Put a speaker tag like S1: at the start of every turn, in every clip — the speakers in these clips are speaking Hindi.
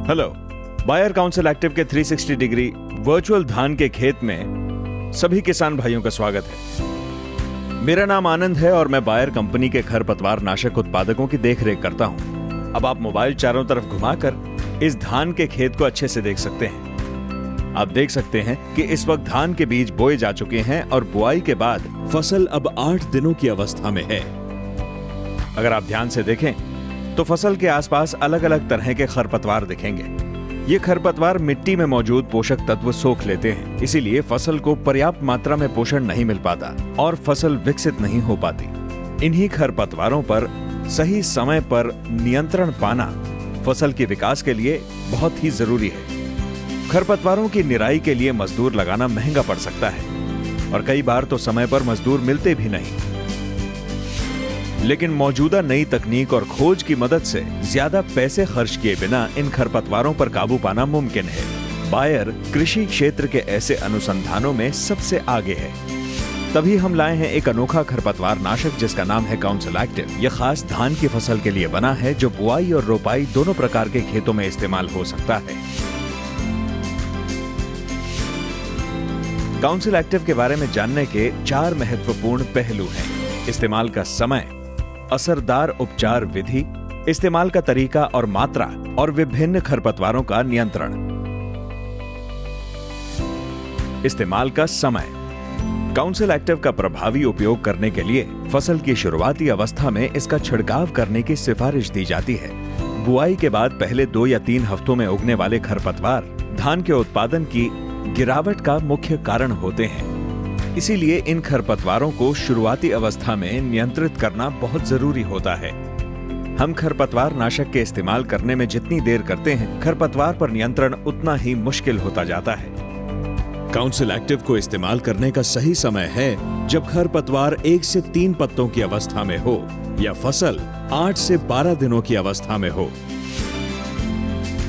S1: हेलो, बायर काउंसिल एक्टिव के 360 डिग्री वर्चुअल धान के खेत में सभी किसान भाइयों का स्वागत है। मेरा नाम आनंद है और मैं बायर कंपनी के खरपतवार नाशक उत्पादकों की देखरेख करता हूं। अब आप मोबाइल चारों तरफ घुमाकर इस धान के खेत को अच्छे से देख सकते हैं। आप देख सकते हैं कि इस वक्त धान के बीज बोए जा चुके हैं और बुआई के बाद फसल अब 8 दिनों की अवस्था में है। अगर आप ध्यान से देखें तो फसल के आसपास अलग अलग तरह के खरपतवार दिखेंगे। ये खरपतवार मिट्टी में मौजूद पोषक तत्व सोख लेते हैं, इसीलिए फसल को पर्याप्त मात्रा में पोषण नहीं मिल पाता और फसल विकसित नहीं हो पाती। इन्हीं खरपतवारों पर सही समय पर नियंत्रण पाना फसल के विकास के लिए बहुत ही जरूरी है। खरपतवारों की निराई के लिए मजदूर लगाना महंगा पड़ सकता है और कई बार तो समय पर मजदूर मिलते भी नहीं। लेकिन मौजूदा नई तकनीक और खोज की मदद से ज्यादा पैसे खर्च किए बिना इन खरपतवारों पर काबू पाना मुमकिन है। बायर कृषि क्षेत्र के ऐसे अनुसंधानों में सबसे आगे है। तभी हम लाए हैं एक अनोखा खरपतवार नाशक जिसका नाम है काउंसिल एक्टिव। यह खास धान की फसल के लिए बना है जो बुआई और रोपाई दोनों प्रकार के खेतों में इस्तेमाल हो सकता है। काउंसिल एक्टिव के बारे में जानने के 4 महत्वपूर्ण पहलू हैं। इस्तेमाल का समय, असरदार उपचार विधि, इस्तेमाल का तरीका और मात्रा और विभिन्न खरपतवारों का नियंत्रण। इस्तेमाल का समय। काउंसिल एक्टिव का प्रभावी उपयोग करने के लिए फसल की शुरुआती अवस्था में इसका छिड़काव करने की सिफारिश दी जाती है। बुआई के बाद पहले 2 या 3 हफ्तों में उगने वाले खरपतवार धान के उत्पादन की गिरावट का मुख्य कारण होते हैं। इसीलिए इन खरपतवारों को शुरुआती अवस्था में नियंत्रित करना बहुत जरूरी होता है। हम खरपतवार नाशक के इस्तेमाल करने में जितनी देर करते हैं, खरपतवार पर नियंत्रण उतना ही मुश्किल होता जाता है। काउंसिल एक्टिव को इस्तेमाल करने का सही समय है जब खरपतवार 1 से 3 पत्तों की अवस्था में हो या फसल 8 से 12 दिनों की अवस्था में हो।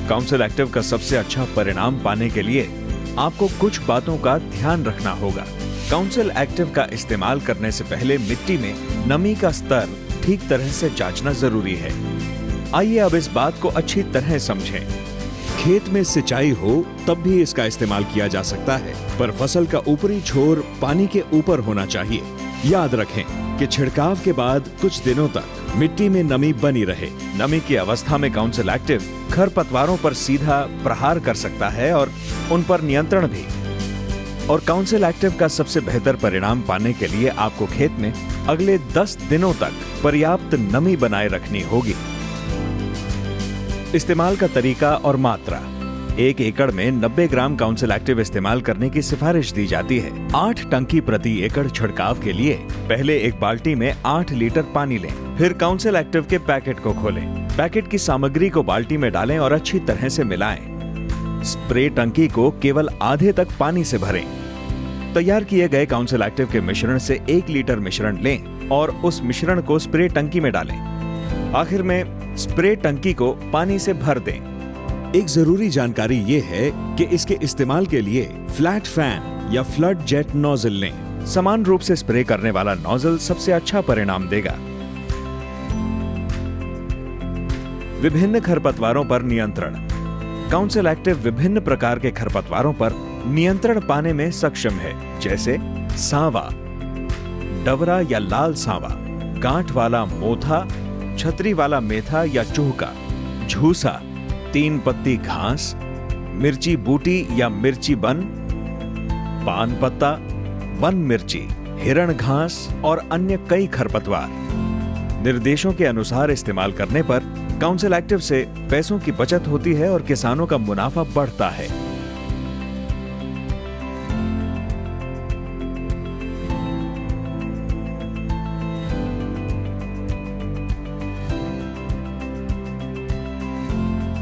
S1: काउंसिल एक्टिव का सबसे अच्छा परिणाम पाने के लिए आपको कुछ बातों का ध्यान रखना होगा। काउंसिल एक्टिव का इस्तेमाल करने से पहले मिट्टी में नमी का स्तर ठीक तरह से जांचना जरूरी है। आइए अब इस बात को अच्छी तरह समझें। खेत में सिंचाई हो तब भी इसका इस्तेमाल किया जा सकता है, पर फसल का ऊपरी छोर पानी के ऊपर होना चाहिए। याद रखें कि छिड़काव के बाद कुछ दिनों तक मिट्टी में नमी बनी रहे। नमी की अवस्था में काउंसिल एक्टिव खरपतवारों पर सीधा प्रहार कर सकता है और उन पर नियंत्रण भी। और काउंसिल एक्टिव का सबसे बेहतर परिणाम पाने के लिए आपको खेत में अगले 10 दिनों तक पर्याप्त नमी बनाए रखनी होगी। इस्तेमाल का तरीका और मात्रा। 1 एकड़ में 90 ग्राम काउंसिल एक्टिव इस्तेमाल करने की सिफारिश दी जाती है। 8 टंकी प्रति एकड़ छिड़काव के लिए पहले एक बाल्टी में 8 लीटर पानी लें। फिर काउंसिल एक्टिव के पैकेट को खोलें। पैकेट की सामग्री को बाल्टी में डालें और अच्छी तरह से मिलाएं। स्प्रे टंकी को केवल आधे तक पानी से भरें। तैयार किए गए काउंसिल एक्टिव के मिश्रण से 1 लीटर मिश्रण लें और उस मिश्रण को स्प्रे टंकी में डालें। आखिर में स्प्रे टंकी को पानी से भर दें। एक जरूरी जानकारी ये है कि इसके इस्तेमाल के लिए फ्लैट फैन या फ्लड जेट नोजल लें। समान रूप से स्प्रे करने वाला नोजल सबसे अच्छा परिणाम देगा। विभिन्न खरपतवारों पर नियंत्रण। काउंसिल एक्टिव विभिन्न प्रकार के खरपतवारों पर नियंत्रण पाने में सक्षम है, जैसे सांवा, डवरा या लाल सांवा, गांठ वाला मोथा, छतरी वाला मेथा या चूहका, झूसा, 3 पत्ती घास, मिर्ची बूटी या मिर्ची बन, पान पत्ता, वन मिर्ची, हिरण घास और अन्य कई खरपतवार। निर्देशों के अनुसार इस्तेमाल करने पर काउंसिल एक्टिव से पैसों की बचत होती है और किसानों का मुनाफा बढ़ता है।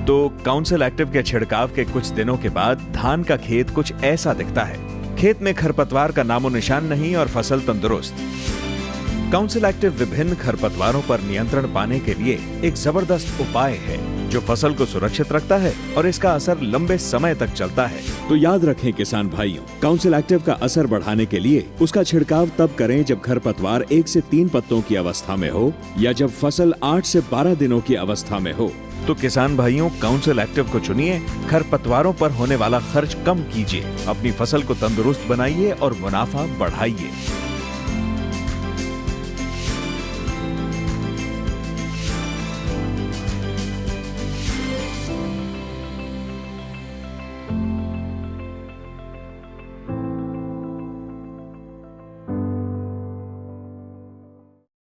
S1: तो काउंसिल एक्टिव के छिड़काव के कुछ दिनों के बाद धान का खेत कुछ ऐसा दिखता है। खेत में खरपतवार का नामो निशान नहीं और फसल तंदुरुस्त। काउंसिल एक्टिव विभिन्न खरपतवारों पर नियंत्रण पाने के लिए एक जबरदस्त उपाय है जो फसल को सुरक्षित रखता है और इसका असर लंबे समय तक चलता है।
S2: तो याद रखें किसान भाइयों, काउंसिल एक्टिव का असर बढ़ाने के लिए उसका छिड़काव तब करें जब खरपतवार 1 से 3 पत्तों की अवस्था में हो या जब फसल 8 से 12 दिनों की अवस्था में हो।
S1: तो किसान भाइयों, काउंसिल एक्टिव को चुनिए। खरपतवारों पर होने वाला खर्च कम कीजिए, अपनी फसल को तंदुरुस्त बनाइए और मुनाफा बढ़ाइए।